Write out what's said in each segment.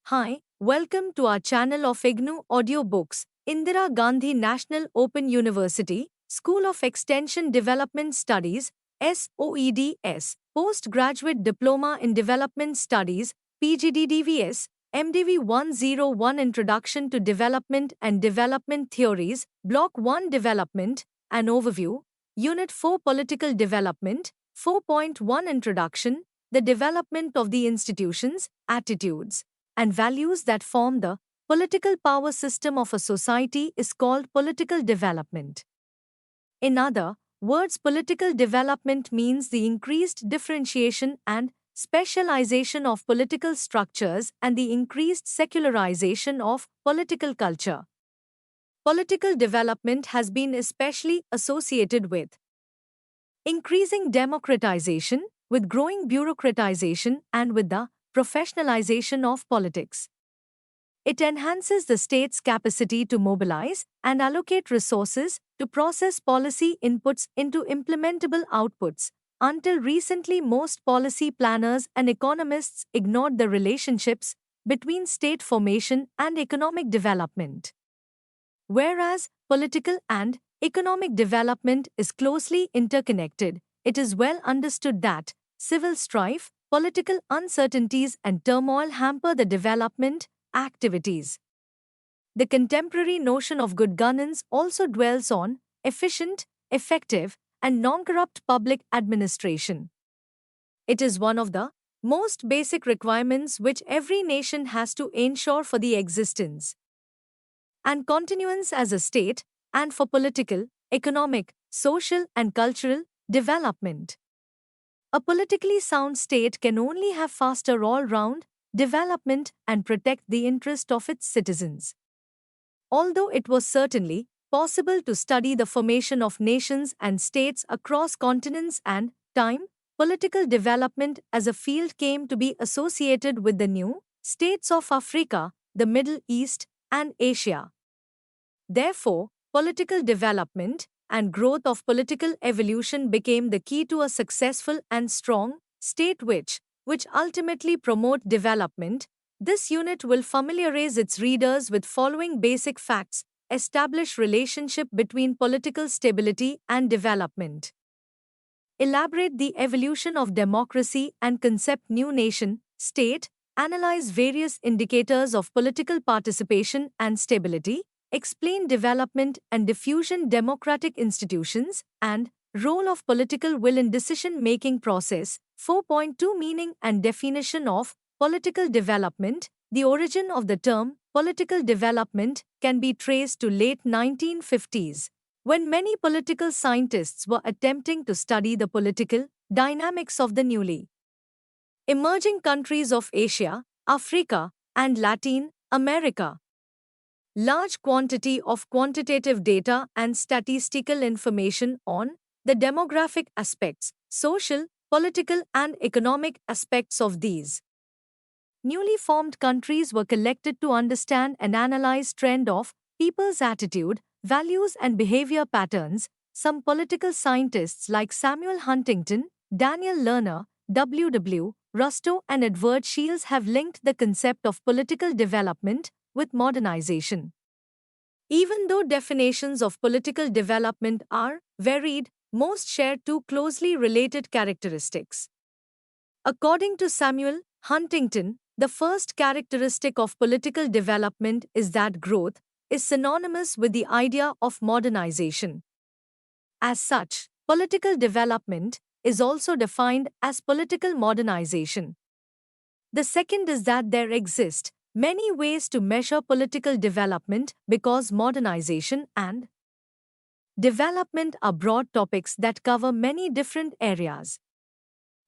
Hi, welcome to our channel of IGNOU Audiobooks, Indira Gandhi National Open University, School of Extension Development Studies, SOEDS, Postgraduate Diploma in Development Studies, PGDDVS, MDV 101 Introduction to Development and Development Theories, Block 1 Development, an Overview, Unit 4 Political Development, 4.1 Introduction, the Development of the Institutions, Attitudes and values that form the political power system of a society is called political development. In other words, political development means the increased differentiation and specialization of political structures and the increased secularization of political culture. Political development has been especially associated with increasing democratization, with growing bureaucratization, and with the professionalization of politics. It enhances the state's capacity to mobilize and allocate resources to process policy inputs into implementable outputs. Until recently, most policy planners and economists ignored the relationships between state formation and economic development. Whereas political and economic development is closely interconnected, it is well understood that civil strife, political uncertainties, and turmoil hamper the development activities. The contemporary notion of good governance also dwells on efficient, effective, and non-corrupt public administration. It is one of the most basic requirements which every nation has to ensure for the existence and continuance as a state, and for political, economic, social, and cultural development. A politically sound state can only have faster all-round development and protect the interest of its citizens. Although it was certainly possible to study the formation of nations and states across continents and time, political development as a field came to be associated with the new states of Africa, the Middle East, and Asia. Therefore, political development and growth of political evolution became the key to a successful and strong state which ultimately promote development. This unit will familiarize its readers with following basic facts: establish relationship between political stability and development, elaborate the evolution of democracy and concept new nation, state, analyze various indicators of political participation and stability, explain development and diffusion democratic institutions, and role of political will in decision-making process. 4.2 Meaning and definition of political development. The origin of the term political development can be traced to late 1950s, when many political scientists were attempting to study the political dynamics of the newly emerging countries of Asia, Africa, and Latin America. Large quantity of quantitative data and statistical information on the demographic aspects, social, political, and economic aspects of these newly formed countries were collected to understand and analyze trend of people's attitude, values, and behavior patterns. Some political scientists like Samuel Huntington, Daniel Lerner, W. Rustow, and Edward Shields have linked the concept of political development with modernization. Even though definitions of political development are varied, most share two closely related characteristics. According to Samuel Huntington, the first characteristic of political development is that growth is synonymous with the idea of modernization. As such, political development is also defined as political modernization. The second is that there exist many ways to measure political development because modernization and development are broad topics that cover many different areas.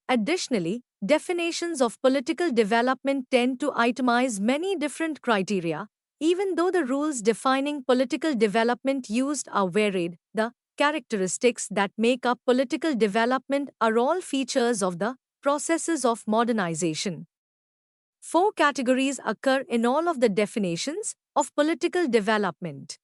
Additionally, definitions of political development tend to itemize many different criteria. Even though the rules defining political development used are varied, the characteristics that make up political development are all features of the processes of modernization. Four categories occur in all of the definitions of political development.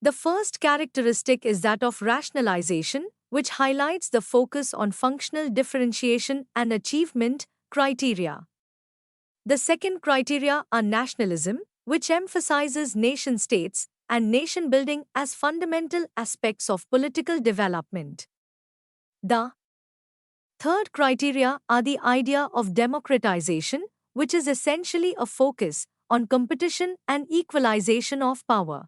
The first characteristic is that of rationalization, which highlights the focus on functional differentiation and achievement criteria. The second criteria are nationalism, which emphasizes nation states and nation building as fundamental aspects of political development. The third criteria are the idea of democratization, which is essentially a focus on competition and equalization of power.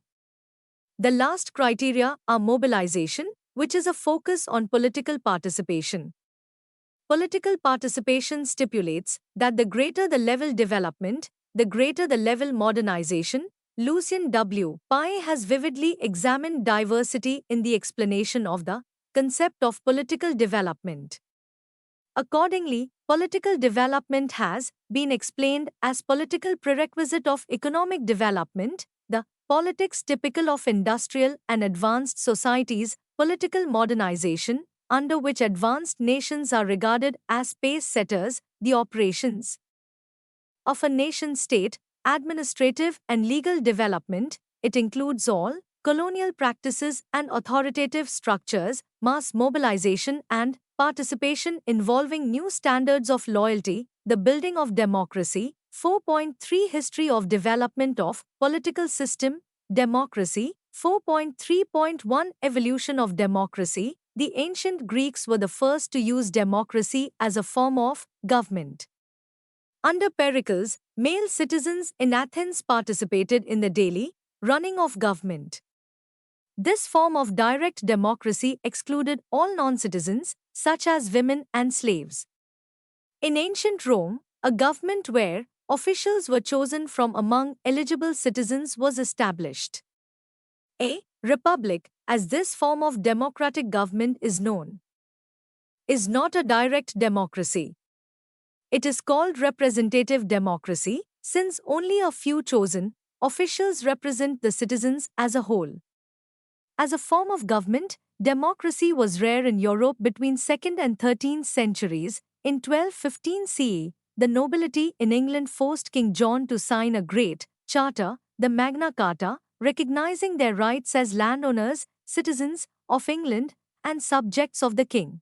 The last criteria are mobilization, which is a focus on political participation. Political participation stipulates that the greater the level development, the greater the level modernization. Lucian W. Pye has vividly examined diversity in the explanation of the concept of political development. Accordingly, political development has been explained as political prerequisite of economic development, the politics typical of industrial and advanced societies, political modernization, under which advanced nations are regarded as pace setters, the operations of a nation-state, administrative and legal development. It includes all colonial practices and authoritative structures, mass mobilization and participation involving new standards of loyalty, the building of democracy. 4.3 History of development of political system, democracy. 4.3.1 Evolution of democracy. The ancient Greeks were the first to use democracy as a form of government. Under Pericles, male citizens in Athens participated in the daily running of government. This form of direct democracy excluded all non-citizens, such as women and slaves. In ancient Rome, a government where officials were chosen from among eligible citizens was established. A republic, as this form of democratic government is known, is not a direct democracy. It is called representative democracy, since only a few chosen officials represent the citizens as a whole. As a form of government, democracy was rare in Europe between 2nd and 13th centuries. In 1215 CE, the nobility in England forced King John to sign a great charter, the Magna Carta, recognizing their rights as landowners, citizens of England, and subjects of the king.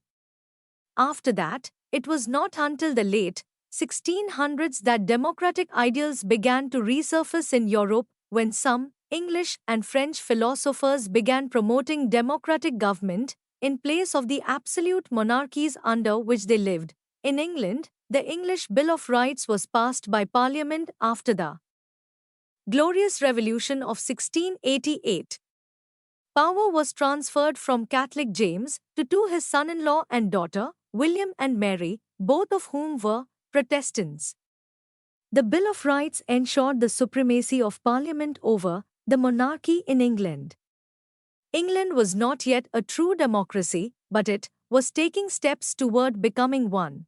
After that, it was not until the late 1600s that democratic ideals began to resurface in Europe, when some English and French philosophers began promoting democratic government in place of the absolute monarchies under which they lived. In England, the English Bill of Rights was passed by Parliament after the Glorious Revolution of 1688. Power was transferred from Catholic James to his son-in-law and daughter, William and Mary, both of whom were Protestants. The Bill of Rights ensured the supremacy of Parliament over the monarchy in England. England was not yet a true democracy, but it was taking steps toward becoming one.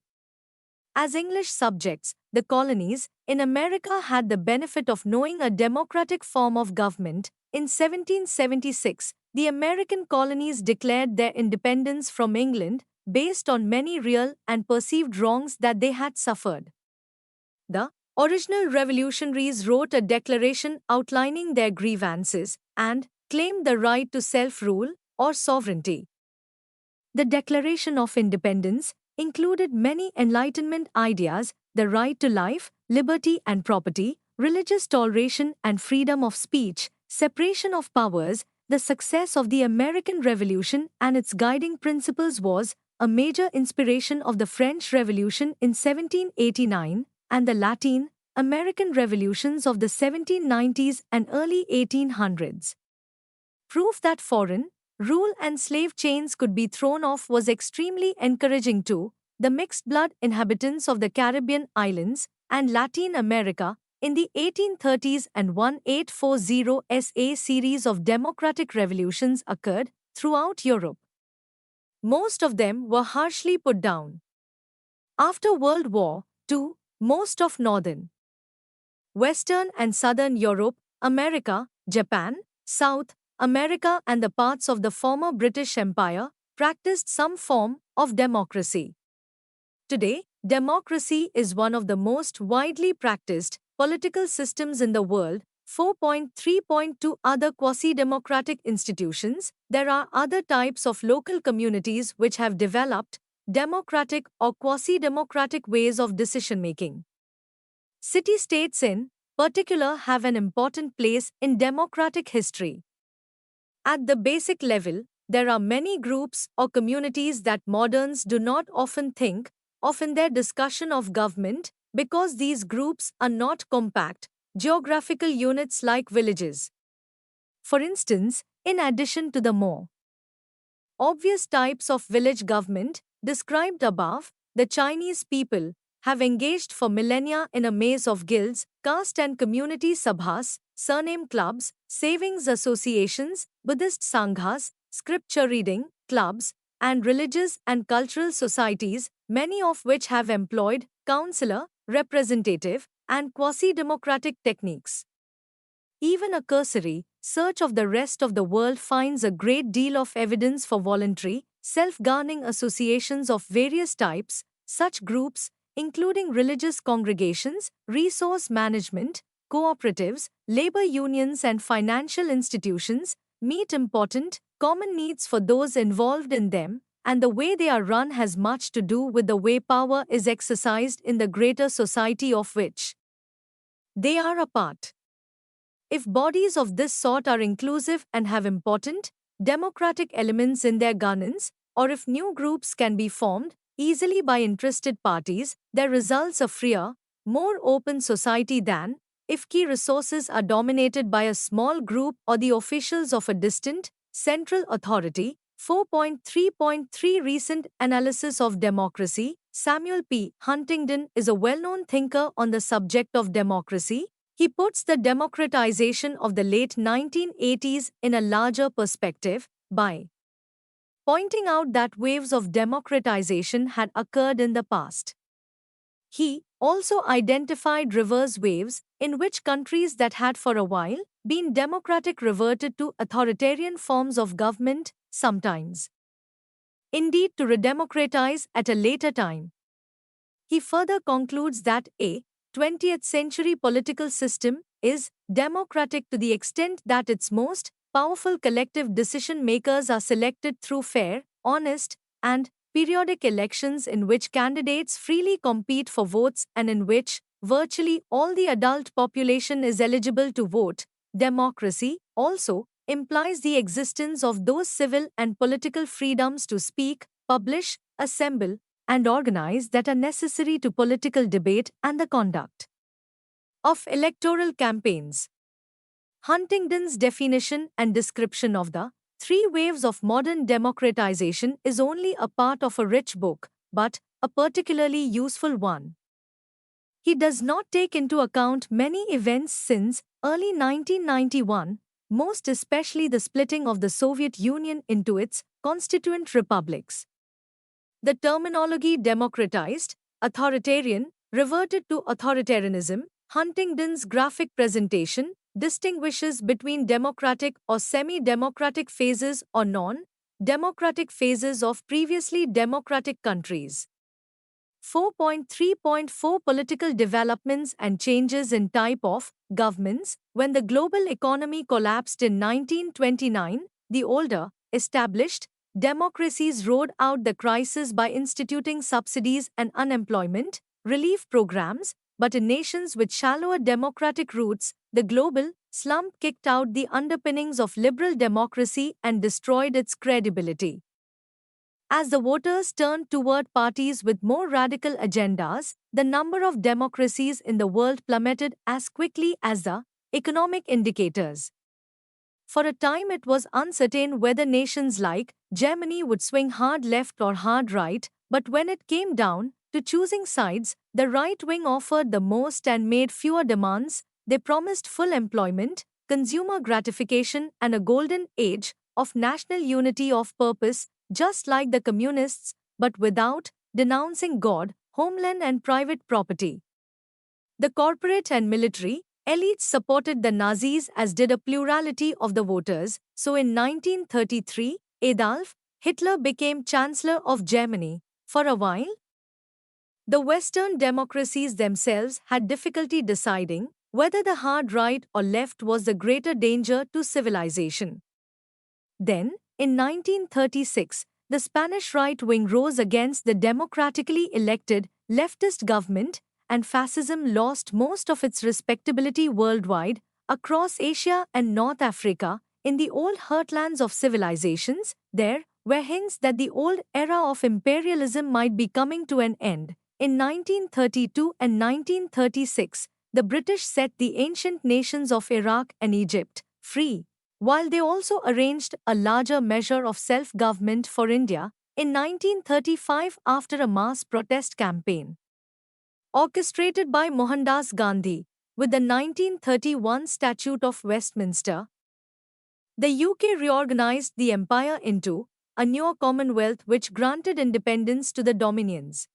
As English subjects, the colonies in America had the benefit of knowing a democratic form of government. In 1776, the American colonies declared their independence from England based on many real and perceived wrongs that they had suffered. The original revolutionaries wrote a declaration outlining their grievances and claimed the right to self-rule or sovereignty. The Declaration of Independence included many Enlightenment ideas: the right to life, liberty and property, religious toleration and freedom of speech, separation of powers. The success of the American Revolution and its guiding principles was a major inspiration of the French Revolution in 1789 and the Latin American revolutions of the 1790s and early 1800s. Proof that foreign rule and slave chains could be thrown off was extremely encouraging to the mixed-blood inhabitants of the Caribbean islands and Latin America. In the 1830s and 1840s, a series of democratic revolutions occurred throughout Europe. Most of them were harshly put down. After World War II, most of Northern, Western and Southern Europe, America, Japan, South America and the parts of the former British Empire practiced some form of democracy. Today, democracy is one of the most widely practiced political systems in the world. 4.3.2 Other quasi-democratic institutions. There are other types of local communities which have developed democratic or quasi-democratic ways of decision-making. City-states in particular have an important place in democratic history. At the basic level, there are many groups or communities that moderns do not often think of in their discussion of government because these groups are not compact, geographical units like villages. For instance, in addition to the more obvious types of village government described above, the Chinese people have engaged for millennia in a maze of guilds, caste and community sabhas, surname clubs, savings associations, Buddhist sanghas, scripture reading clubs, and religious and cultural societies, many of which have employed councillor, representative, and quasi-democratic techniques. Even a cursory search of the rest of the world finds a great deal of evidence for voluntary, self-governing associations of various types. Such groups, including religious congregations, resource management, cooperatives, labor unions, and financial institutions, meet important, common needs for those involved in them, and the way they are run has much to do with the way power is exercised in the greater society of which they are a part. If bodies of this sort are inclusive and have important, democratic elements in their governance, or if new groups can be formed easily by interested parties, there results a freer, more open society than if key resources are dominated by a small group or the officials of a distant, central authority. 4.3.3 Recent analysis of democracy. Samuel P. Huntington is a well-known thinker on the subject of democracy. He puts the democratization of the late 1980s in a larger perspective by pointing out that waves of democratization had occurred in the past. He also identified reverse waves in which countries that had for a while been democratic reverted to authoritarian forms of government, sometimes indeed to redemocratize at a later time. He further concludes that a 20th century political system is democratic to the extent that its most powerful collective decision makers are selected through fair, honest, and periodic elections in which candidates freely compete for votes and in which virtually all the adult population is eligible to vote. Democracy also implies the existence of those civil and political freedoms to speak, publish, assemble, and organize that are necessary to political debate and the conduct of electoral campaigns. Huntington's definition and description of the three waves of modern democratization is only a part of a rich book, but a particularly useful one. He does not take into account many events since early 1991, most especially the splitting of the Soviet Union into its constituent republics. The terminology democratized, authoritarian, reverted to authoritarianism. Huntington's graphic presentation distinguishes between democratic or semi-democratic phases or non-democratic phases of previously democratic countries. 4.3.4 Political developments and changes in type of governments. When the global economy collapsed in 1929, the older, established, democracies rode out the crisis by instituting subsidies and unemployment relief programs, but in nations with shallower democratic roots, the global slump kicked out the underpinnings of liberal democracy and destroyed its credibility. As the voters turned toward parties with more radical agendas, the number of democracies in the world plummeted as quickly as the economic indicators. For a time it was uncertain whether nations like Germany would swing hard left or hard right, but when it came down to choosing sides, the right wing offered the most and made fewer demands. They promised full employment, consumer gratification, and a golden age of national unity of purpose, just like the communists, but without denouncing God, homeland, and private property. The corporate and military elites supported the Nazis, as did a plurality of the voters, so in 1933, Adolf Hitler became Chancellor of Germany. For a while, the Western democracies themselves had difficulty deciding whether the hard right or left was the greater danger to civilization. Then, in 1936, the Spanish right wing rose against the democratically elected leftist government, and fascism lost most of its respectability worldwide, across Asia and North Africa, in the old heartlands of civilizations, there were hints that the old era of imperialism might be coming to an end. In 1932 and 1936, the British set the ancient nations of Iraq and Egypt free, while they also arranged a larger measure of self-government for India in 1935 after a mass protest campaign orchestrated by Mohandas Gandhi, with the 1931 Statute of Westminster. The UK reorganized the empire into a new commonwealth which granted independence to the dominions.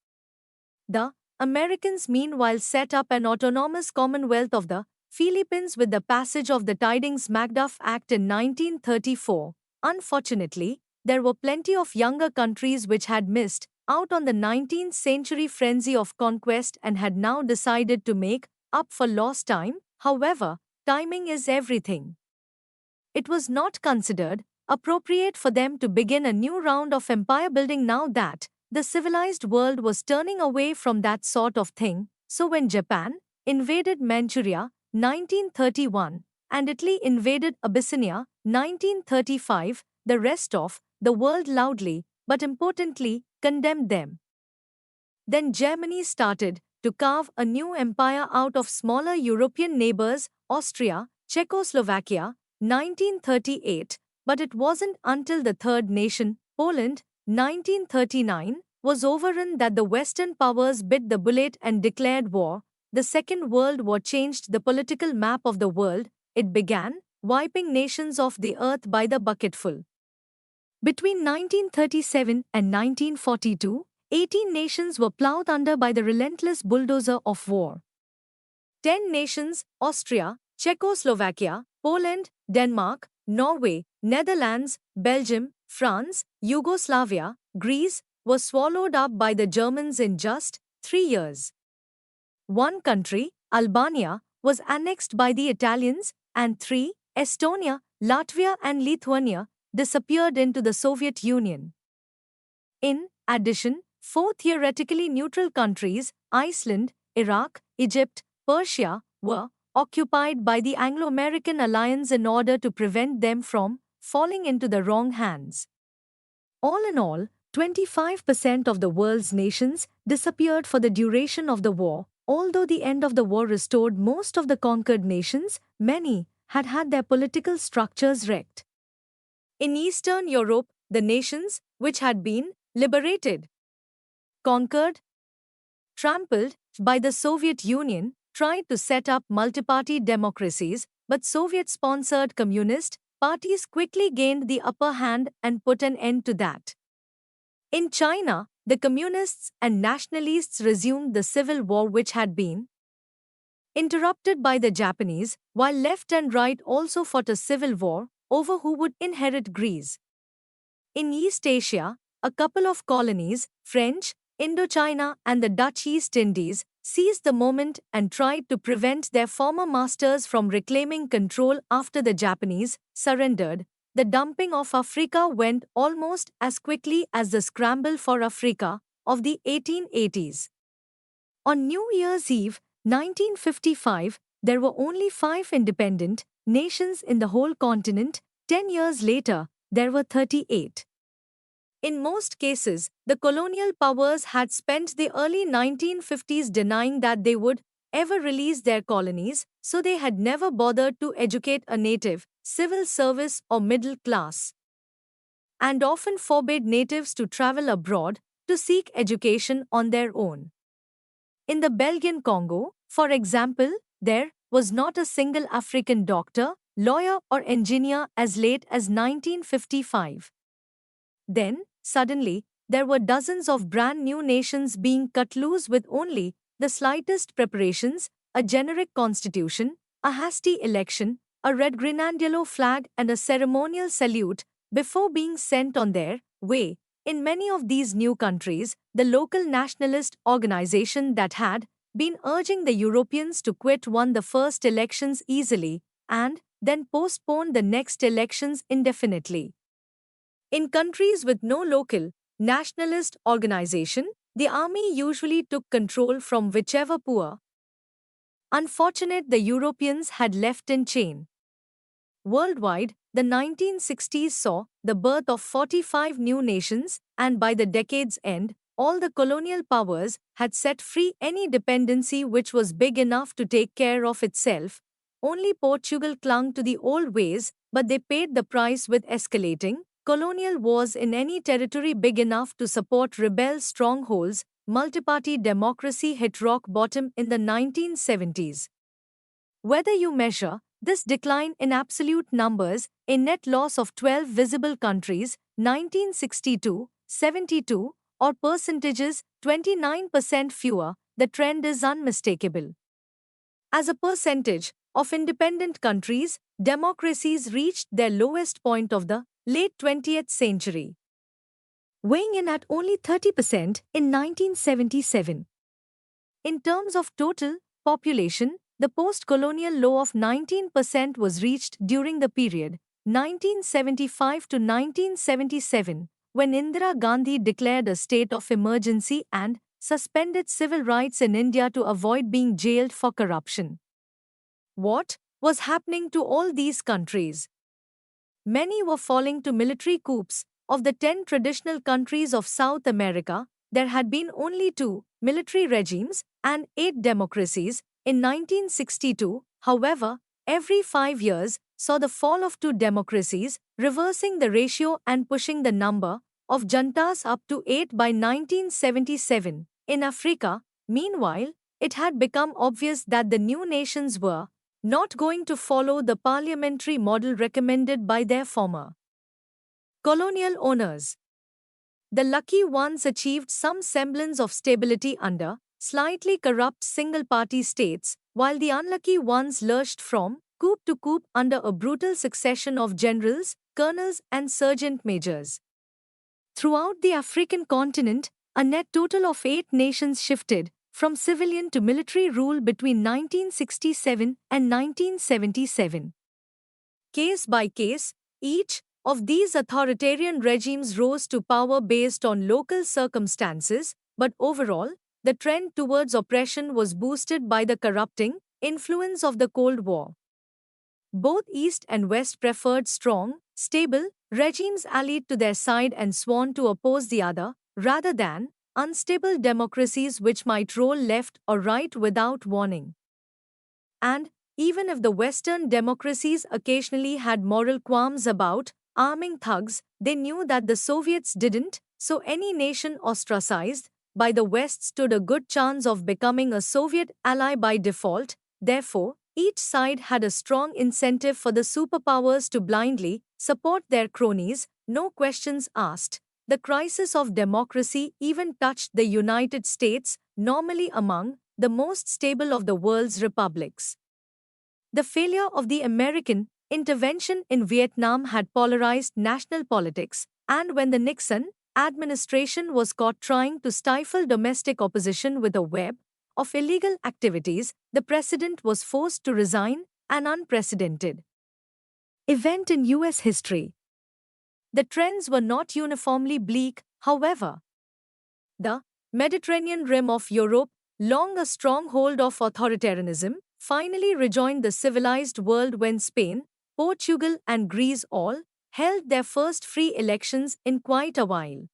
The Americans meanwhile set up an autonomous Commonwealth of the Philippines with the passage of the Tidings-Macduff Act in 1934. Unfortunately, there were plenty of younger countries which had missed out on the 19th century frenzy of conquest and had now decided to make up for lost time. However, timing is everything. It was not considered appropriate for them to begin a new round of empire building now that the civilized world was turning away from that sort of thing. So when Japan invaded Manchuria, 1931, and Italy invaded Abyssinia, 1935, the rest of the world loudly, but importantly, condemned them. Then Germany started to carve a new empire out of smaller European neighbors, Austria, Czechoslovakia, 1938, but it wasn't until the third nation, Poland, 1939, was overrun that the Western powers bit the bullet and declared war. The Second World War changed the political map of the world. It began wiping nations off the earth by the bucketful. Between 1937 and 1942, 18 nations were plowed under by the relentless bulldozer of war. 10 nations, Austria, Czechoslovakia, Poland, Denmark, Norway, Netherlands, Belgium, France, Yugoslavia, Greece, were swallowed up by the Germans in just 3 years. One country, Albania, was annexed by the Italians, and 3, Estonia, Latvia and Lithuania, disappeared into the Soviet Union. In addition, 4 theoretically neutral countries, Iceland, Iraq, Egypt, Persia, were occupied by the Anglo-American alliance in order to prevent them from falling into the wrong hands. All in all, 25% of the world's nations disappeared for the duration of the war. Although the end of the war restored most of the conquered nations, many had had their political structures wrecked. In Eastern Europe, the nations, which had been liberated, conquered, trampled by the Soviet Union, tried to set up multi-party democracies, but Soviet-sponsored communist parties quickly gained the upper hand and put an end to that. In China, the communists and nationalists resumed the civil war which had been interrupted by the Japanese, while left and right also fought a civil war over who would inherit Greece. In East Asia, a couple of colonies, French, Indochina and the Dutch East Indies, seized the moment and tried to prevent their former masters from reclaiming control after the Japanese surrendered. The dumping of Africa went almost as quickly as the scramble for Africa of the 1880s. On New Year's Eve, 1955, there were only 5 independent nations in the whole continent. 10 years later, there were 38. In most cases, the colonial powers had spent the early 1950s denying that they would ever release their colonies, so they had never bothered to educate a native, civil service or middle class, and often forbade natives to travel abroad to seek education on their own. In the Belgian Congo, for example, there was not a single African doctor, lawyer or engineer as late as 1955. Then, suddenly, there were dozens of brand new nations being cut loose with only the slightest preparations, a generic constitution, a hasty election, a red grenadier flag and a ceremonial salute before being sent on their way. In many of these new countries, the local nationalist organization that had been urging the Europeans to quit won the first elections easily and then postponed the next elections indefinitely. In countries with no local nationalist organization, The army usually took control from whichever poor, unfortunate the Europeans had left in chain. Worldwide, the 1960s saw the birth of 45 new nations, and by the decade's end, all the colonial powers had set free any dependency which was big enough to take care of itself. Only Portugal clung to the old ways, but they paid the price with escalating colonial wars in any territory big enough to support rebel strongholds. Multiparty democracy hit rock bottom in the 1970s. Whether you measure this decline in absolute numbers, a net loss of 12 visible countries, 1962, 72, or percentages, 29% fewer, the trend is unmistakable. As a percentage of independent countries, democracies reached their lowest point of the late 20th century, weighing in at only 30% in 1977. In terms of total population, the post-colonial low of 19% was reached during the period 1975 to 1977, when Indira Gandhi declared a state of emergency and suspended civil rights in India to avoid being jailed for corruption. What was happening to all these countries? Many were falling to military coups. Of the 10 traditional countries of South America, there had been only 2 military regimes and 8 democracies. In 1962, however, every 5 years saw the fall of 2 democracies, reversing the ratio and pushing the number of juntas up to 8 by 1977. In Africa, meanwhile, it had become obvious that the new nations were not going to follow the parliamentary model recommended by their former colonial owners. The lucky ones achieved some semblance of stability under slightly corrupt single-party states, while the unlucky ones lurched from coup to coup under a brutal succession of generals, colonels, and sergeant majors. Throughout the African continent, a net total of 8 nations shifted from civilian to military rule between 1967 and 1977. Case by case, each of these authoritarian regimes rose to power based on local circumstances, but overall, the trend towards oppression was boosted by the corrupting influence of the Cold War. Both East and West preferred strong, stable regimes allied to their side and sworn to oppose the other, rather than unstable democracies which might roll left or right without warning. And even if the Western democracies occasionally had moral qualms about arming thugs, they knew that the Soviets didn't, so any nation ostracized by the West stood a good chance of becoming a Soviet ally by default. Therefore, each side had a strong incentive for the superpowers to blindly support their cronies, no questions asked. The crisis of democracy even touched the United States, normally among the most stable of the world's republics. The failure of the American intervention in Vietnam had polarized national politics, and when the Nixon administration was caught trying to stifle domestic opposition with a web of illegal activities, the president was forced to resign, an unprecedented event in US history. The trends were not uniformly bleak, however. The Mediterranean rim of Europe, long a stronghold of authoritarianism, finally rejoined the civilized world when Spain, Portugal, and Greece all held their first free elections in quite a while.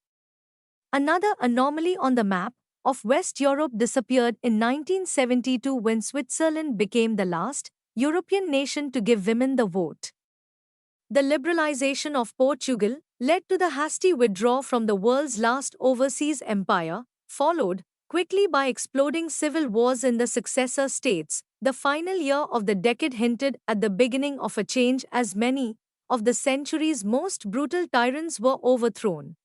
Another anomaly on the map of West Europe disappeared in 1972 when Switzerland became the last European nation to give women the vote. The liberalization of Portugal led to the hasty withdrawal from the world's last overseas empire, followed quickly by exploding civil wars in the successor states. The final year of the decade hinted at the beginning of a change as many of the century's most brutal tyrants were overthrown.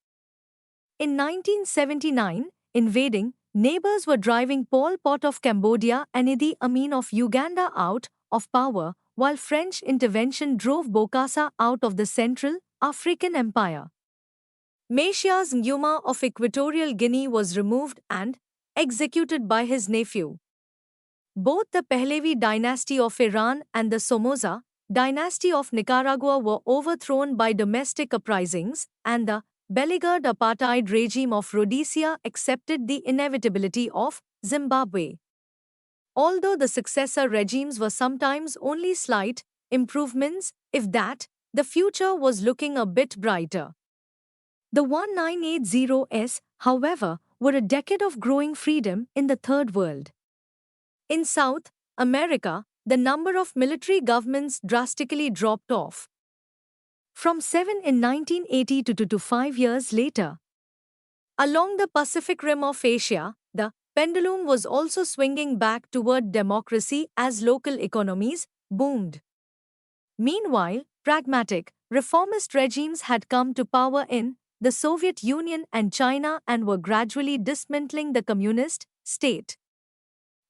In 1979, invading neighbors were driving Pol Pot of Cambodia and Idi Amin of Uganda out of power, while French intervention drove Bokassa out of the Central African Empire. Matthias Nkrumah of Equatorial Guinea was removed and executed by his nephew. Both the Pahlavi dynasty of Iran and the Somoza dynasty of Nicaragua were overthrown by domestic uprisings, and the beleaguered apartheid regime of Rhodesia accepted the inevitability of Zimbabwe. Although the successor regimes were sometimes only slight improvements, if that, the future was looking a bit brighter. The 1980s, however, were a decade of growing freedom in the Third World. In South America, the number of military governments drastically dropped off. From 7 in 1980 to 5 years later. Along the Pacific rim of Asia, the pendulum was also swinging back toward democracy as local economies boomed. Meanwhile, pragmatic, reformist regimes had come to power in the Soviet Union and China and were gradually dismantling the communist state.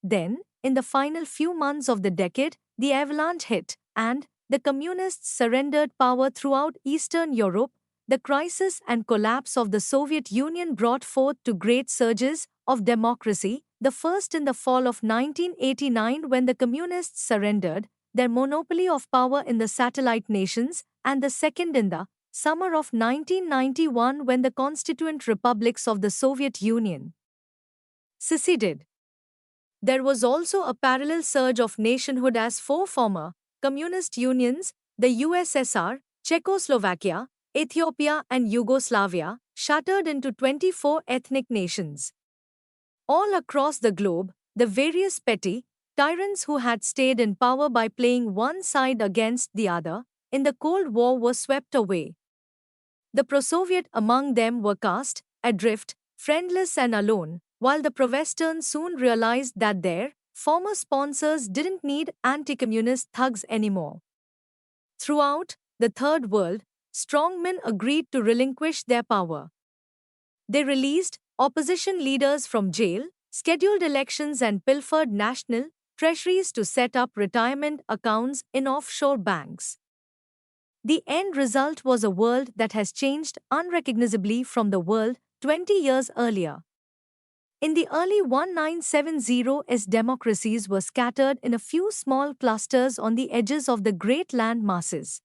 Then, in the final few months of the decade, the avalanche hit, and the communists surrendered power throughout Eastern Europe. The crisis and collapse of the Soviet Union brought forth two great surges of democracy, the first in the fall of 1989 when the communists surrendered their monopoly of power in the satellite nations, and the second in the summer of 1991 when the constituent republics of the Soviet Union seceded. There was also a parallel surge of nationhood as four former communist unions, the USSR, Czechoslovakia, Ethiopia and Yugoslavia, shattered into 24 ethnic nations. All across the globe, the various petty tyrants who had stayed in power by playing one side against the other in the Cold War were swept away. The pro-Soviet among them were cast adrift, friendless and alone, while the pro-Western soon realized that their former sponsors didn't need anti-communist thugs anymore. Throughout the Third World, strongmen agreed to relinquish their power. They released opposition leaders from jail, scheduled elections and pilfered national treasuries to set up retirement accounts in offshore banks. The end result was a world that has changed unrecognizably from the world 20 years earlier. In the early 1970s, democracies were scattered in a few small clusters on the edges of the great land masses.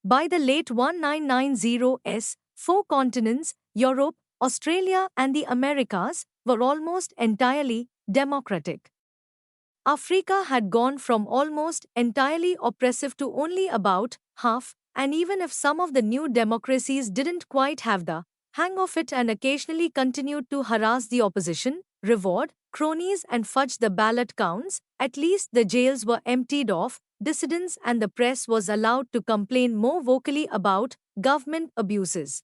By the late 1990s, four continents, Europe, Australia and the Americas, were almost entirely democratic. Africa had gone from almost entirely oppressive to only about half, and even if some of the new democracies didn't quite have the hang of it and occasionally continued to harass the opposition, reward cronies and fudge the ballot counts, at least the jails were emptied of dissidents and the press was allowed to complain more vocally about government abuses.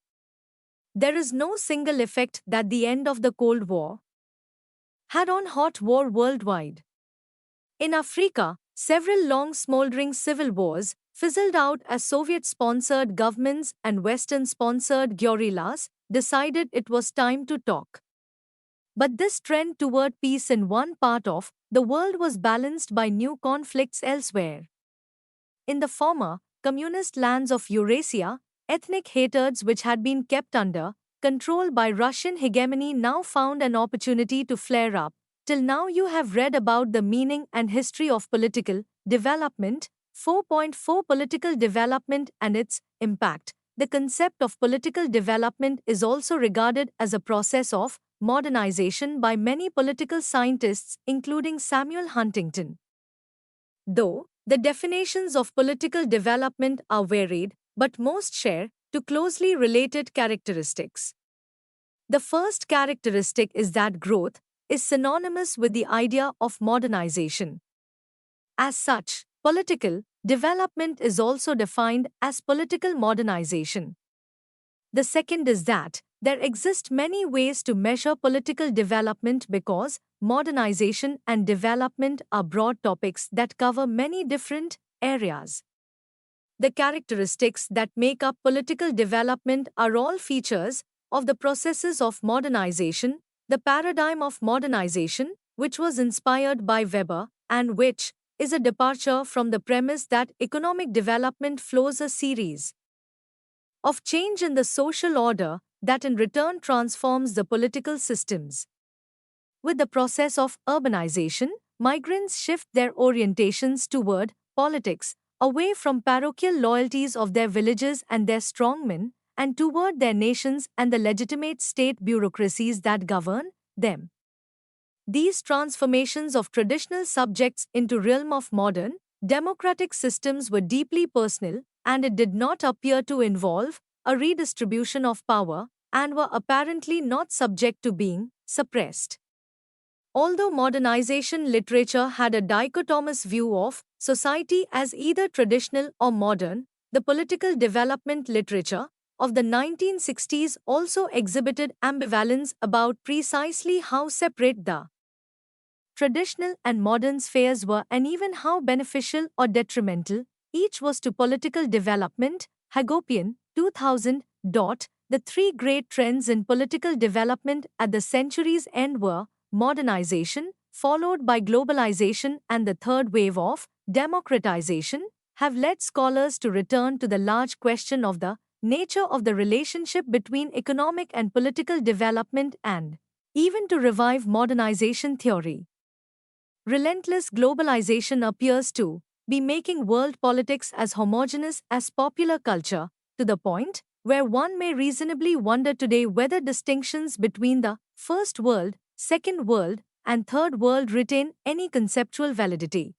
There is no single effect that the end of the Cold War had on hot war worldwide. In Africa, several long smoldering civil wars fizzled out as Soviet-sponsored governments and Western-sponsored guerrillas decided it was time to talk. But this trend toward peace in one part of the world was balanced by new conflicts elsewhere. In the former, communist lands of Eurasia, ethnic hatreds which had been kept under control by Russian hegemony now found an opportunity to flare up. Till now you have read about the meaning and history of political development, 4.4 Political development and its impact. The concept of political development is also regarded as a process of modernization by many political scientists including Samuel Huntington. Though the definitions of political development are varied, but most share two closely related characteristics. The first characteristic is that growth is synonymous with the idea of modernization. As such, political development is also defined as political modernization. The second is that there exist many ways to measure political development because modernization and development are broad topics that cover many different areas. The characteristics that make up political development are all features of the processes of modernization, the paradigm of modernization, which was inspired by Weber, and which is a departure from the premise that economic development flows a series of change in the social order that in return transforms the political systems. With the process of urbanization, migrants shift their orientations toward politics, away from parochial loyalties of their villages and their strongmen, and toward their nations and the legitimate state bureaucracies that govern them. These transformations of traditional subjects into realm of modern, democratic systems were deeply personal, and it did not appear to involve a redistribution of power, and were apparently not subject to being suppressed. Although modernization literature had a dichotomous view of society as either traditional or modern, the political development literature of the 1960s also exhibited ambivalence about precisely how separate the traditional and modern spheres were and even how beneficial or detrimental each was to political development. Hagopian, 2000. The three great trends in political development at the century's end were modernization, followed by globalization, and the third wave of democratization, have led scholars to return to the large question of the nature of the relationship between economic and political development and even to revive modernization theory. Relentless globalization appears to be making world politics as homogeneous as popular culture, to the point where one may reasonably wonder today whether distinctions between the First World, Second World, and Third World retain any conceptual validity.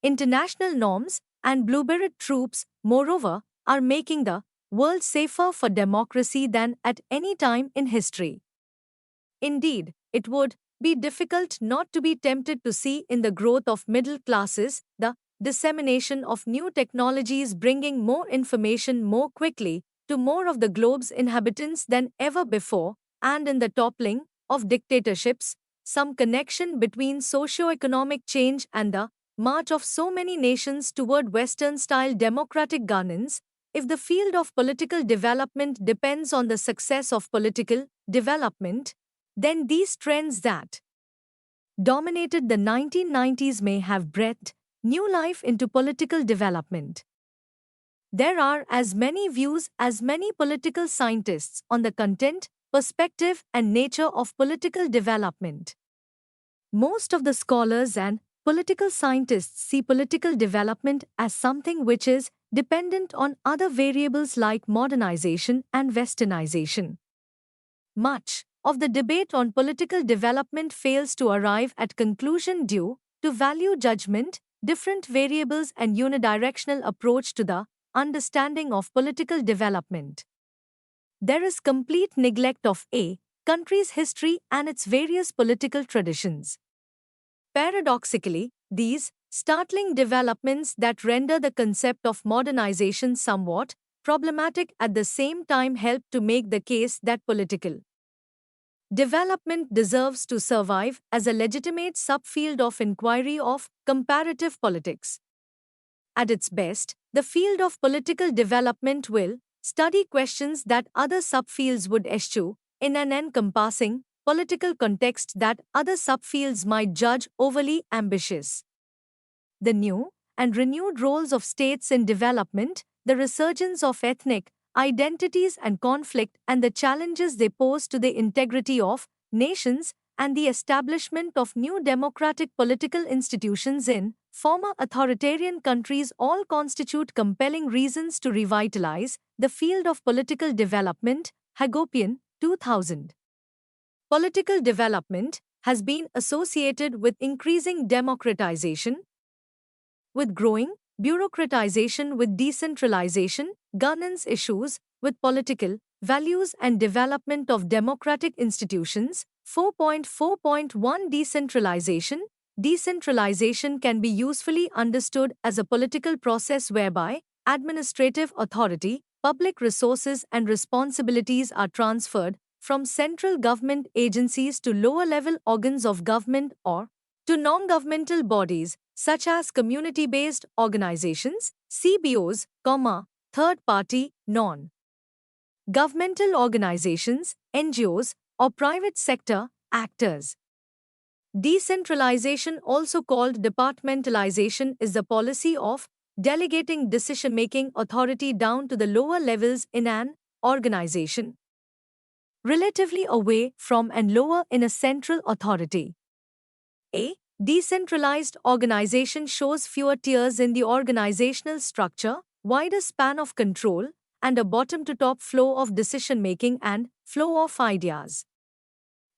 International norms and blue-beret troops, moreover, are making the world safer for democracy than at any time in history. Indeed, it would be difficult not to be tempted to see in the growth of middle classes the dissemination of new technologies bringing more information more quickly to more of the globe's inhabitants than ever before, and in the toppling of dictatorships, some connection between socio-economic change and the march of so many nations toward Western-style democratic governance. If the field of political development depends on the success of political development, then these trends that dominated the 1990s may have breathed new life into political development. There are as many views as many political scientists on the content, perspective, and nature of political development. Most of the scholars and political scientists see political development as something which is dependent on other variables like modernization and westernization. Much of the debate on political development fails to arrive at conclusion due to value judgment, different variables, and unidirectional approach to the understanding of political development. There is complete neglect of a country's history and its various political traditions. Paradoxically, these startling developments that render the concept of modernization somewhat problematic at the same time help to make the case that political development deserves to survive as a legitimate subfield of inquiry of comparative politics. At its best, the field of political development will study questions that other subfields would eschew in an encompassing political context that other subfields might judge overly ambitious. The new and renewed roles of states in development, the resurgence of ethnic identities and conflict, and the challenges they pose to the integrity of nations, and the establishment of new democratic political institutions in former authoritarian countries all constitute compelling reasons to revitalize the field of political development. Hagopian, 2000. Political development has been associated with increasing democratization, with growing bureaucratization, with decentralization, governance issues, with political values and development of democratic institutions. 4.4.1 Decentralization. Decentralization can be usefully understood as a political process whereby administrative authority, public resources, and responsibilities are transferred from central government agencies to lower-level organs of government or to non-governmental bodies such as community-based organizations, CBOs, third-party, non-governmental organizations, NGOs, or private sector actors. Decentralization, also called departmentalization, is the policy of delegating decision-making authority down to the lower levels in an organization, relatively away from and lower in a central authority. A decentralized organization shows fewer tiers in the organizational structure, wider span of control, and a bottom-to-top flow of decision-making and flow of ideas.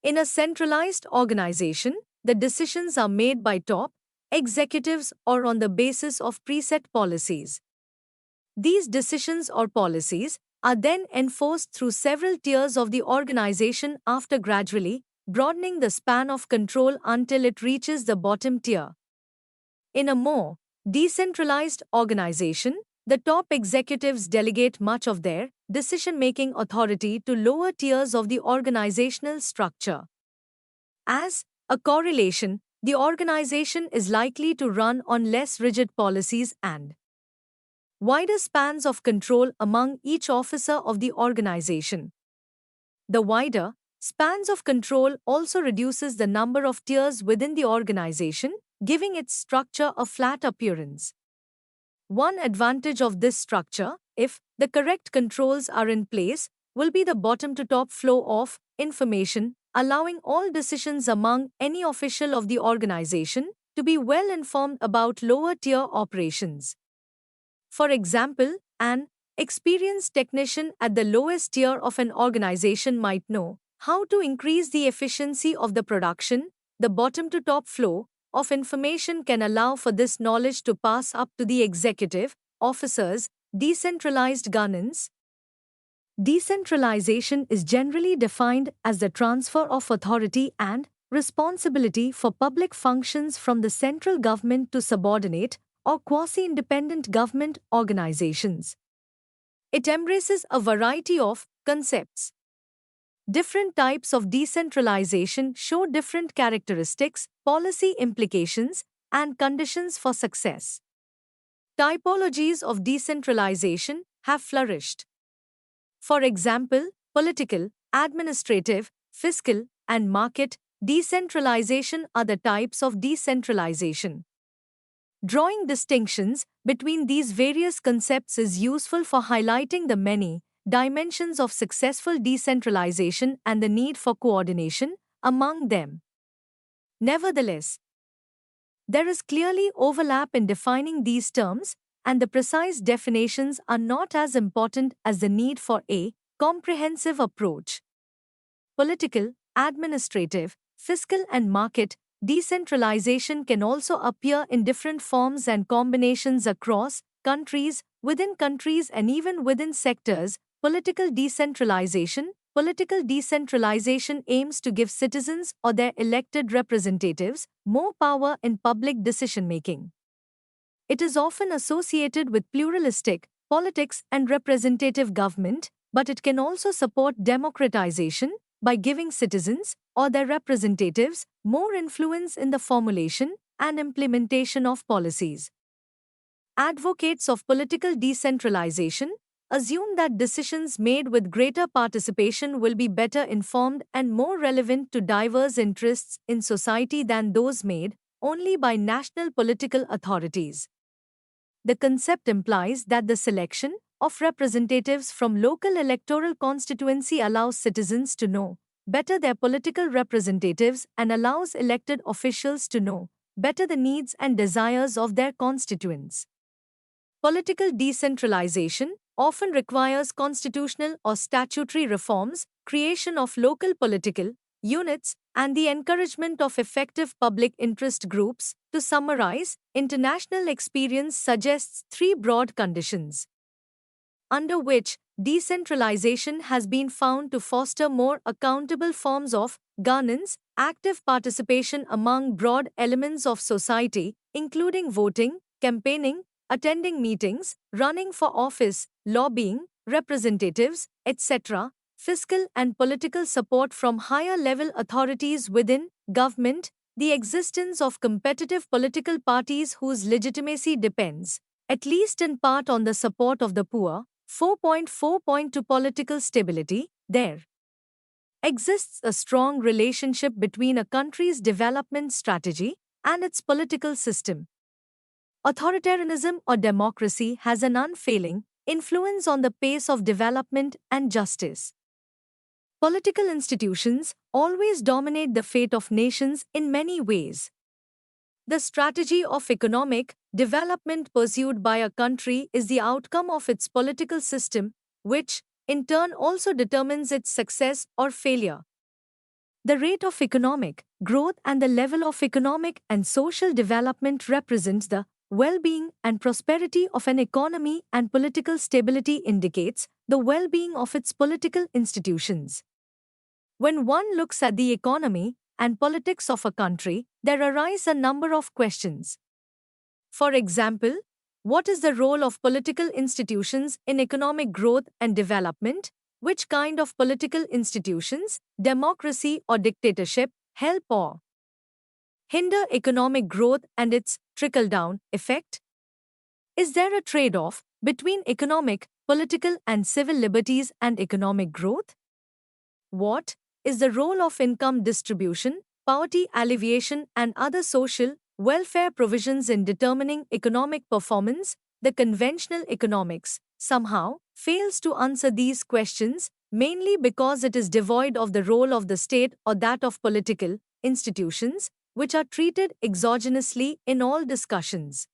In a centralized organization, the decisions are made by top executives or on the basis of preset policies. These decisions or policies are then enforced through several tiers of the organization after gradually broadening the span of control until it reaches the bottom tier. In a more decentralized organization, the top executives delegate much of their decision-making authority to lower tiers of the organizational structure. As a correlation, the organization is likely to run on less rigid policies and wider spans of control among each officer of the organization. The wider spans of control also reduces the number of tiers within the organization, giving its structure a flat appearance. One advantage of this structure, if the correct controls are in place, will be the bottom-to-top flow of information, allowing all decisions among any official of the organization to be well informed about lower-tier operations. For example, an experienced technician at the lowest tier of an organization might know how to increase the efficiency of the production. The bottom-to-top flow of information can allow for this knowledge to pass up to the executive officers. Decentralized governance. Decentralization is generally defined as the transfer of authority and responsibility for public functions from the central government to subordinate or quasi-independent government organizations. It embraces a variety of concepts. Different types of decentralization show different characteristics, policy implications, and conditions for success. Typologies of decentralization have flourished. For example, political, administrative, fiscal, and market decentralization are the types of decentralization. Drawing distinctions between these various concepts is useful for highlighting the many dimensions of successful decentralization and the need for coordination among them. Nevertheless, there is clearly overlap in defining these terms, and the precise definitions are not as important as the need for a comprehensive approach. Political, administrative, fiscal, and market decentralization can also appear in different forms and combinations across countries, within countries, and even within sectors. Political decentralization aims to give citizens or their elected representatives more power in public decision-making. It is often associated with pluralistic politics and representative government, but it can also support democratization by giving citizens or their representatives more influence in the formulation and implementation of policies. Advocates of political decentralization assume that decisions made with greater participation will be better informed and more relevant to diverse interests in society than those made only by national political authorities. The concept implies that the selection of representatives from local electoral constituency allows citizens to know better their political representatives and allows elected officials to know better the needs and desires of their constituents. Political decentralization often requires constitutional or statutory reforms, creation of local political units, and the encouragement of effective public interest groups. To summarize, international experience suggests three broad conditions under which decentralization has been found to foster more accountable forms of governance: active participation among broad elements of society, including voting, campaigning, attending meetings, running for office, lobbying, representatives, etc., fiscal and political support from higher-level authorities within government, the existence of competitive political parties whose legitimacy depends, at least in part, on the support of the poor. 4.4.2 Political stability. There exists a strong relationship between a country's development strategy and its political system. Authoritarianism or democracy has an unfailing influence on the pace of development and justice. Political institutions always dominate the fate of nations in many ways. The strategy of economic development pursued by a country is the outcome of its political system, which, in turn, also determines its success or failure. The rate of economic growth and the level of economic and social development represents the well-being and prosperity of an economy, and political stability indicates the well-being of its political institutions. When one looks at the economy and politics of a country, there arise a number of questions. For example, what is the role of political institutions in economic growth and development? Which kind of political institutions, democracy or dictatorship, help or hinder economic growth and its trickle-down effect? Is there a trade-off between economic, political and civil liberties and economic growth? What is the role of income distribution, poverty alleviation and other social welfare provisions in determining economic performance? The conventional economics somehow fails to answer these questions, mainly because it is devoid of the role of the state or that of political institutions, which are treated exogenously in all discussions.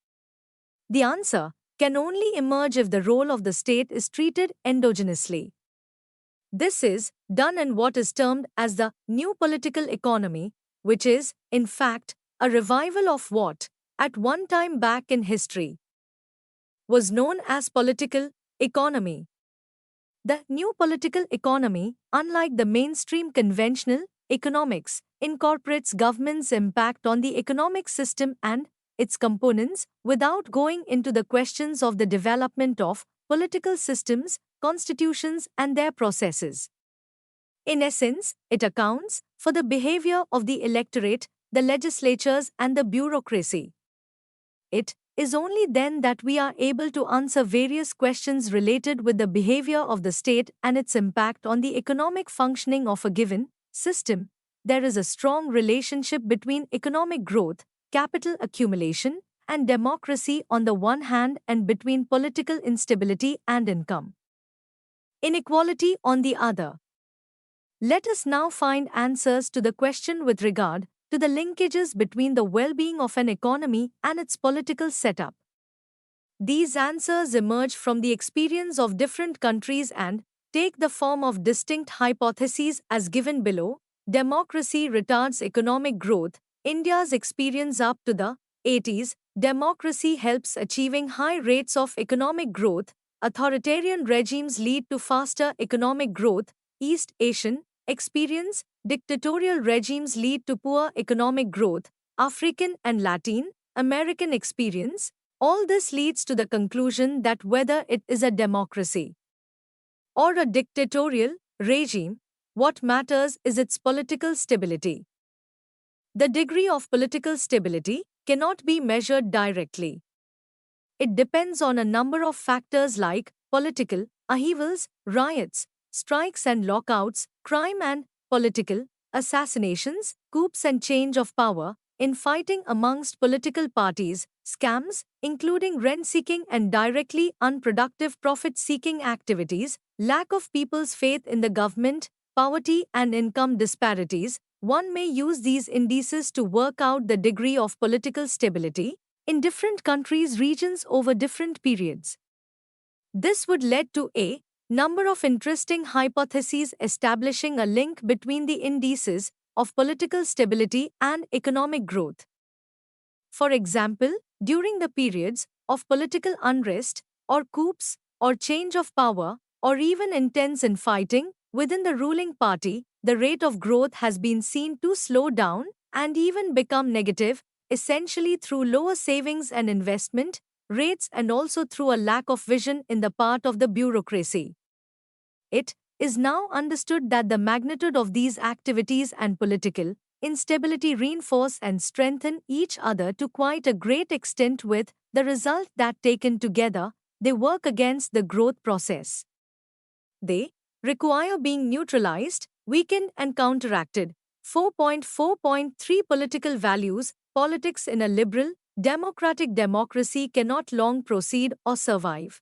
The answer can only emerge if the role of the state is treated endogenously. This is done in what is termed as the new political economy, which is, in fact, a revival of what, at one time back in history, was known as political economy. The new political economy, unlike the mainstream conventional economics, incorporates government's impact on the economic system and its components without going into the questions of the development of political systems, constitutions, and their processes. In essence, it accounts for the behavior of the electorate, the legislatures, and the bureaucracy. It is only then that we are able to answer various questions related with the behavior of the state and its impact on the economic functioning of a given system. There is a strong relationship between economic growth, capital accumulation, and democracy on the one hand, and between political instability and income inequality on the other. Let us now find answers to the question with regard to the linkages between the well-being of an economy and its political setup. These answers emerge from the experience of different countries and take the form of distinct hypotheses as given below. Democracy retards economic growth. India's experience up to the 80s, democracy helps achieving high rates of economic growth. Authoritarian regimes lead to faster economic growth. East Asian experience, dictatorial regimes lead to poor economic growth. African and Latin American experience, all this leads to the conclusion that whether it is a democracy or a dictatorial regime, what matters is its political stability. The degree of political stability cannot be measured directly. It depends on a number of factors like political upheavals, riots, strikes and lockouts, crime and political assassinations, coups and change of power, infighting amongst political parties, scams, including rent-seeking and directly unproductive profit-seeking activities, lack of people's faith in the government, poverty and income disparities. One may use these indices to work out the degree of political stability in different countries, regions over different periods. This would lead to a number of interesting hypotheses establishing a link between the indices of political stability and economic growth. For example, during the periods of political unrest, or coups, or change of power, or even intense infighting within the ruling party, the rate of growth has been seen to slow down and even become negative, essentially through lower savings and investment rates and also through a lack of vision in the part of the bureaucracy. It is now understood that the magnitude of these activities and political instability reinforce and strengthen each other to quite a great extent, with the result that taken together, they work against the growth process. They require being neutralized, weakened and counteracted. 4.4.3 Political values. Politics in a liberal, democratic democracy cannot long proceed or survive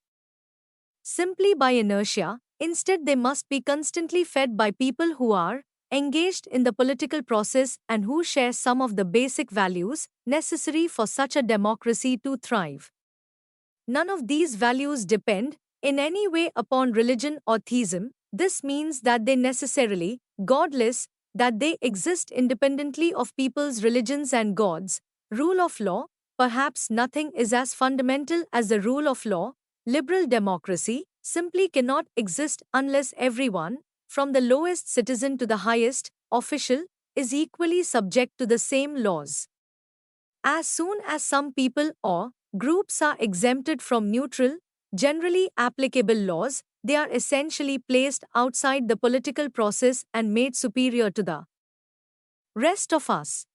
simply by inertia. Instead, they must be constantly fed by people who are engaged in the political process and who share some of the basic values necessary for such a democracy to thrive. None of these values depend in any way upon religion or theism, this means that they necessarily godless, that they exist independently of people's religions and gods. Rule of law, perhaps nothing is as fundamental as the rule of law. Liberal democracy simply cannot exist unless everyone, from the lowest citizen to the highest official, is equally subject to the same laws. As soon as some people or groups are exempted from neutral, generally applicable laws, they are essentially placed outside the political process and made superior to the rest of us.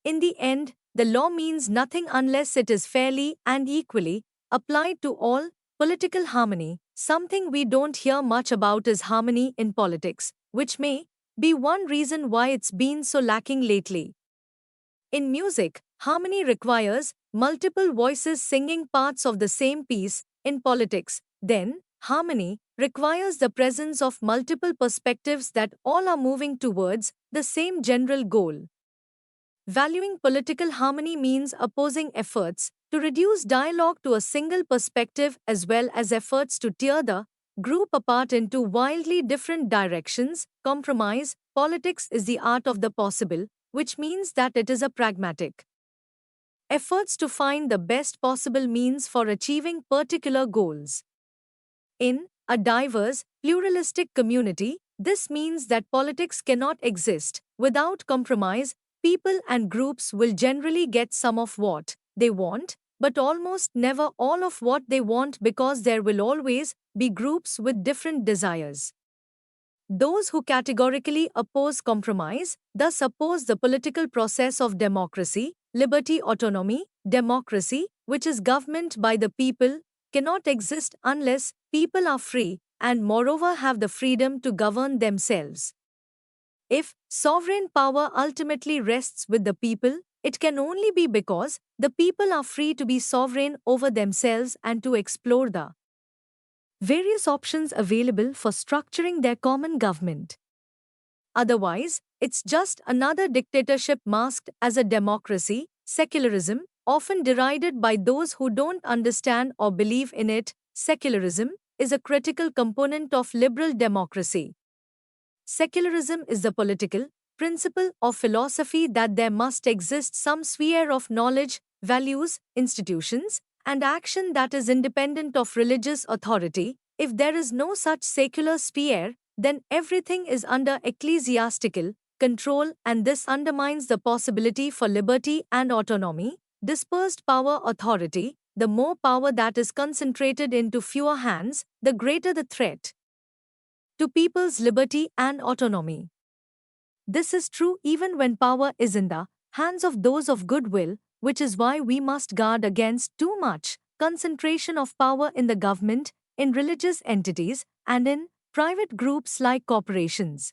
In the end, the law means nothing unless it is fairly and equally applied to all. Political harmony, something we don't hear much about, is harmony in politics, which may be one reason why it's been so lacking lately. In music, harmony requires multiple voices singing parts of the same piece. In politics, then, harmony requires the presence of multiple perspectives that all are moving towards the same general goal. Valuing political harmony means opposing efforts to reduce dialogue to a single perspective as well as efforts to tear the group apart into wildly different directions. Compromise, politics is the art of the possible, which means that it is a pragmatic efforts to find the best possible means for achieving particular goals. In a diverse, pluralistic community, this means that politics cannot exist without compromise. People and groups will generally get some of what they want, but almost never all of what they want, because there will always be groups with different desires. Those who categorically oppose compromise thus oppose the political process of democracy. Liberty, autonomy, democracy, which is government by the people, cannot exist unless people are free and moreover have the freedom to govern themselves. If sovereign power ultimately rests with the people, it can only be because the people are free to be sovereign over themselves and to explore the various options available for structuring their common government. Otherwise, it's just another dictatorship masked as a democracy. Secularism, often derided by those who don't understand or believe in it, secularism is a critical component of liberal democracy. Secularism is the political principle of philosophy that there must exist some sphere of knowledge, values, institutions, and action that is independent of religious authority. If there is no such secular sphere, then everything is under ecclesiastical control, and this undermines the possibility for liberty and autonomy. Dispersed power, authority, the more power that is concentrated into fewer hands, the greater the threat to people's liberty and autonomy. This is true even when power is in the hands of those of goodwill, which is why we must guard against too much concentration of power in the government, in religious entities, and in private groups like corporations.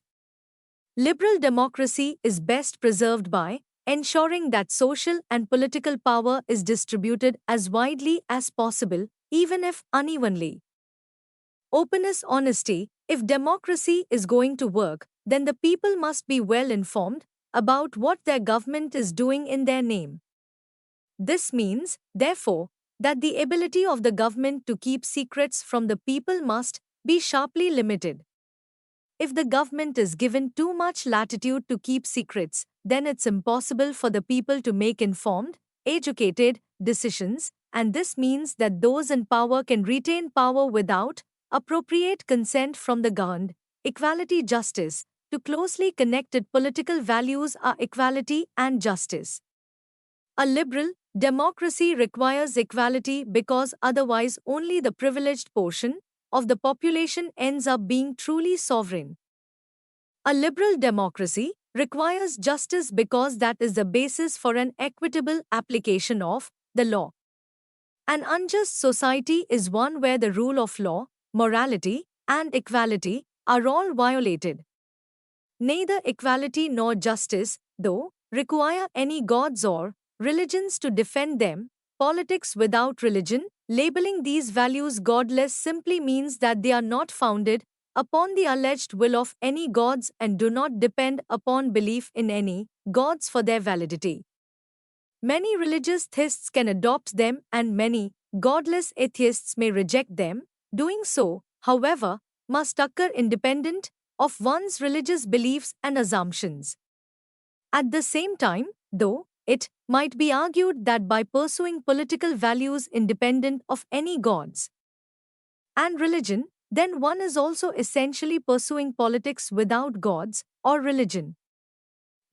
Liberal democracy is best preserved by ensuring that social and political power is distributed as widely as possible, even if unevenly. Openness, honesty. If democracy is going to work, then the people must be well informed about what their government is doing in their name. This means, therefore, that the ability of the government to keep secrets from the people must be sharply limited. If the government is given too much latitude to keep secrets, then it's impossible for the people to make informed, educated decisions, and this means that those in power can retain power without appropriate consent from the governed. Equality, justice. Two closely connected political values are equality and justice. A liberal democracy requires equality because otherwise only the privileged portion of the population ends up being truly sovereign. A liberal democracy requires justice because that is the basis for an equitable application of the law. An unjust society is one where the rule of law, morality, and equality are all violated. Neither equality nor justice, though, require any gods or religions to defend them. Politics without religion, labeling these values godless, simply means that they are not founded upon the alleged will of any gods and do not depend upon belief in any gods for their validity. Many religious theists can adopt them and many godless atheists may reject them. Doing so, however, must occur independent of one's religious beliefs and assumptions. At the same time, though, it might be argued that by pursuing political values independent of any gods and religion, then one is also essentially pursuing politics without gods or religion.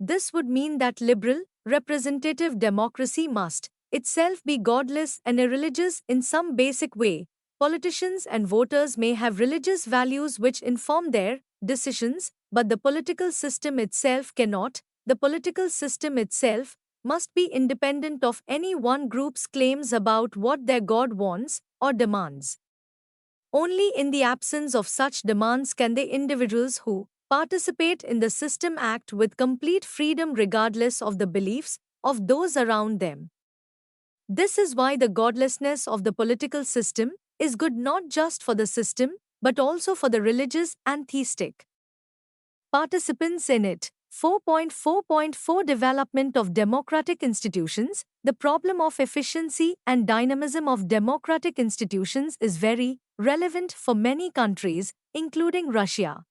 This would mean that liberal, representative democracy must itself be godless and irreligious in some basic way. Politicians and voters may have religious values which inform their decisions, but the political system itself cannot. The political system itself must be independent of any one group's claims about what their God wants or demands. Only in the absence of such demands can the individuals who participate in the system act with complete freedom regardless of the beliefs of those around them. This is why the godlessness of the political system is good not just for the system but also for the religious and theistic participants in it. 4.4.4 Development of democratic institutions. The problem of efficiency and dynamism of democratic institutions is very relevant for many countries, including Russia.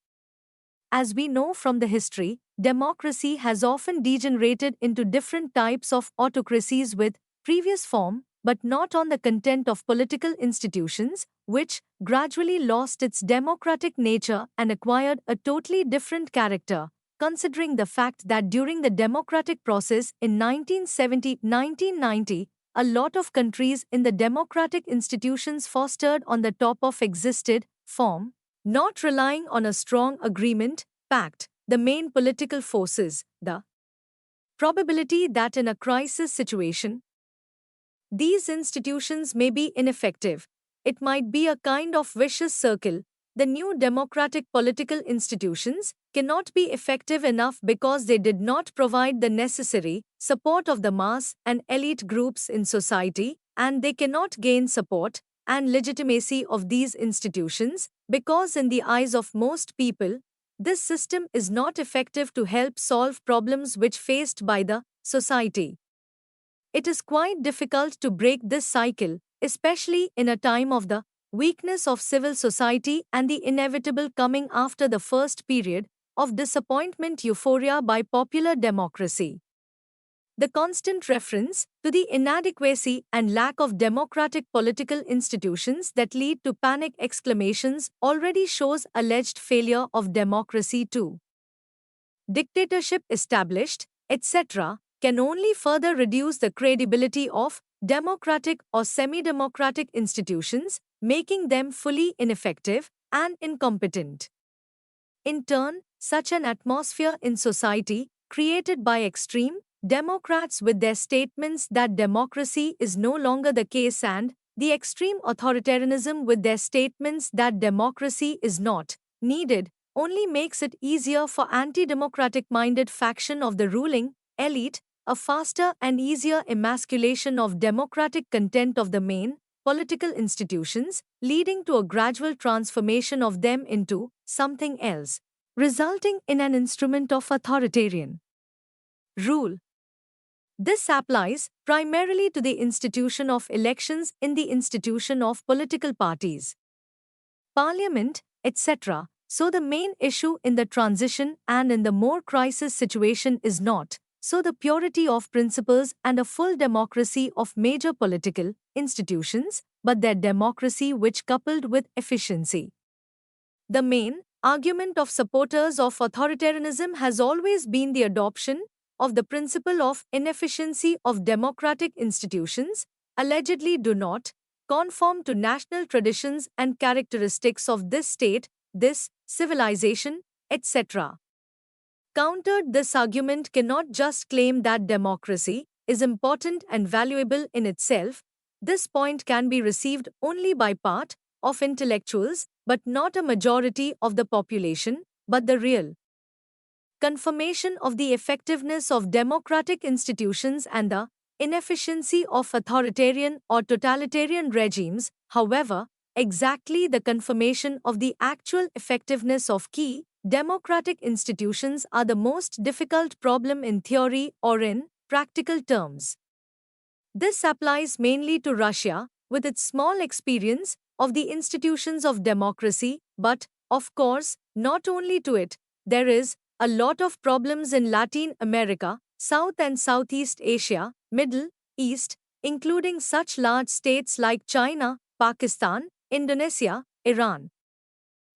As we know from the history, democracy has often degenerated into different types of autocracies with previous form, but not on the content of political institutions, which gradually lost its democratic nature and acquired a totally different character, considering the fact that during the democratic process in 1970-1990, a lot of countries in the democratic institutions fostered on the top of existed form, not relying on a strong agreement, pact, the main political forces, the probability that in a crisis situation, these institutions may be ineffective. It might be a kind of vicious circle. The new democratic political institutions cannot be effective enough because they did not provide the necessary support of the mass and elite groups in society, and they cannot gain support and legitimacy of these institutions because, in the eyes of most people, this system is not effective to help solve problems which faced by the society. It is quite difficult to break this cycle, especially in a time of the weakness of civil society and the inevitable coming after the first period of disappointment euphoria by popular democracy. The constant reference to the inadequacy and lack of democratic political institutions that lead to panic exclamations already shows alleged failure of democracy too. Dictatorship established, etc., can only further reduce the credibility of democratic or semi-democratic institutions, making them fully ineffective and incompetent. In turn, such an atmosphere in society, created by extreme Democrats with their statements that democracy is no longer the case and the extreme authoritarianism with their statements that democracy is not needed, only makes it easier for anti-democratic minded faction of the ruling elite, a faster and easier emasculation of democratic content of the main political institutions, leading to a gradual transformation of them into something else, resulting in an instrument of authoritarian rule. This applies primarily to the institution of elections in the institution of political parties, parliament, etc. So the main issue in the transition and in the more crisis situation is not so the purity of principles and a full democracy of major political institutions, but their democracy which coupled with efficiency. The main argument of supporters of authoritarianism has always been the adoption of the principle of inefficiency of democratic institutions, allegedly do not conform to national traditions and characteristics of this state, this civilization, etc. Countered this argument cannot just claim that democracy is important and valuable in itself. This point can be received only by part of intellectuals, but not a majority of the population, but the real confirmation of the effectiveness of democratic institutions and the inefficiency of authoritarian or totalitarian regimes, however, exactly the confirmation of the actual effectiveness of key democratic institutions are the most difficult problem in theory or in practical terms. This applies mainly to Russia, with its small experience of the institutions of democracy, but, of course, not only to it. There is a lot of problems in Latin America, South and Southeast Asia, Middle East, including such large states like China, Pakistan, Indonesia, Iran.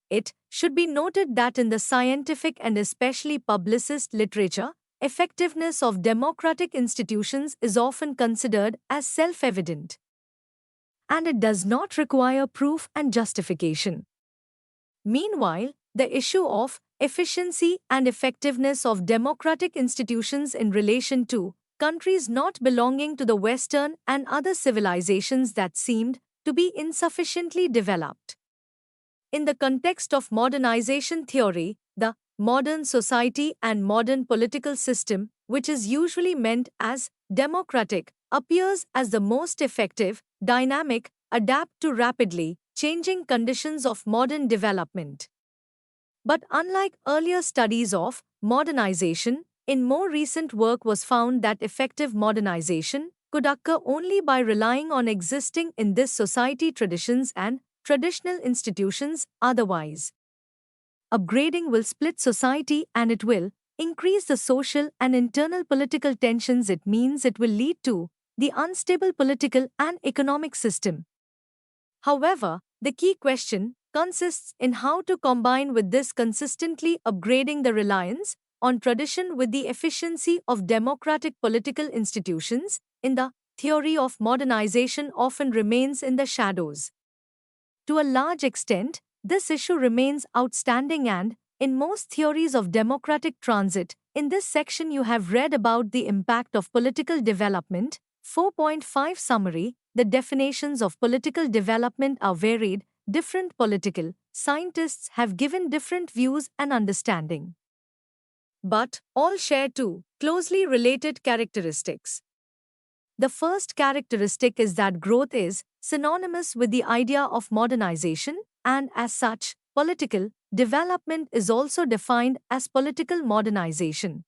It should be noted that in the scientific and especially publicist literature, effectiveness of democratic institutions is often considered as self-evident, and it does not require proof and justification. Meanwhile, the issue of efficiency and effectiveness of democratic institutions in relation to countries not belonging to the Western and other civilizations that seemed to be insufficiently developed. In the context of modernization theory, the modern society and modern political system, which is usually meant as democratic, appears as the most effective, dynamic, adapt to rapidly changing conditions of modern development. But unlike earlier studies of modernization, in more recent work was found that effective modernization could occur only by relying on existing in this society traditions and traditional institutions. Otherwise, upgrading will split society and it will increase the social and internal political tensions. It means it will lead to the unstable political and economic system. However, the key question consists in how to combine with this consistently upgrading the reliance on tradition with the efficiency of democratic political institutions. In the theory of modernization often remains in the shadows. To a large extent, this issue remains outstanding and, in most theories of democratic transit, in this section you have read about the impact of political development. 4.5 Summary. The definitions of political development are varied. Different political scientists have given different views and understanding, but all share two closely related characteristics. The first characteristic is that growth is synonymous with the idea of modernization, and as such, political development is also defined as political modernization.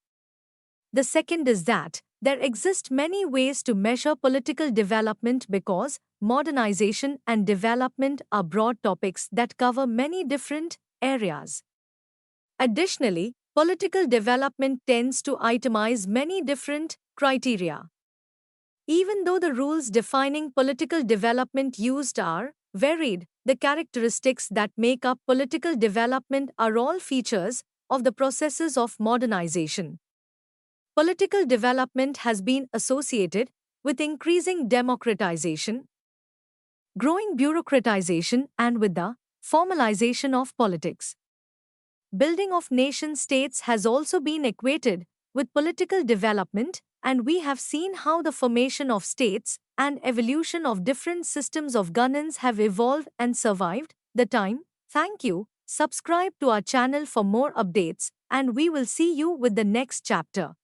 The second is that there exist many ways to measure political development because modernization and development are broad topics that cover many different areas. Additionally, political development tends to itemize many different criteria. Even though the rules defining political development used are varied, the characteristics that make up political development are all features of the processes of modernization. Political development has been associated with increasing democratization, growing bureaucratization, and with the formalization of politics. Building of nation-states has also been equated with political development, and we have seen how the formation of states and evolution of different systems of governance have evolved and survived the time. Thank you. Subscribe to our channel for more updates, and we will see you with the next chapter.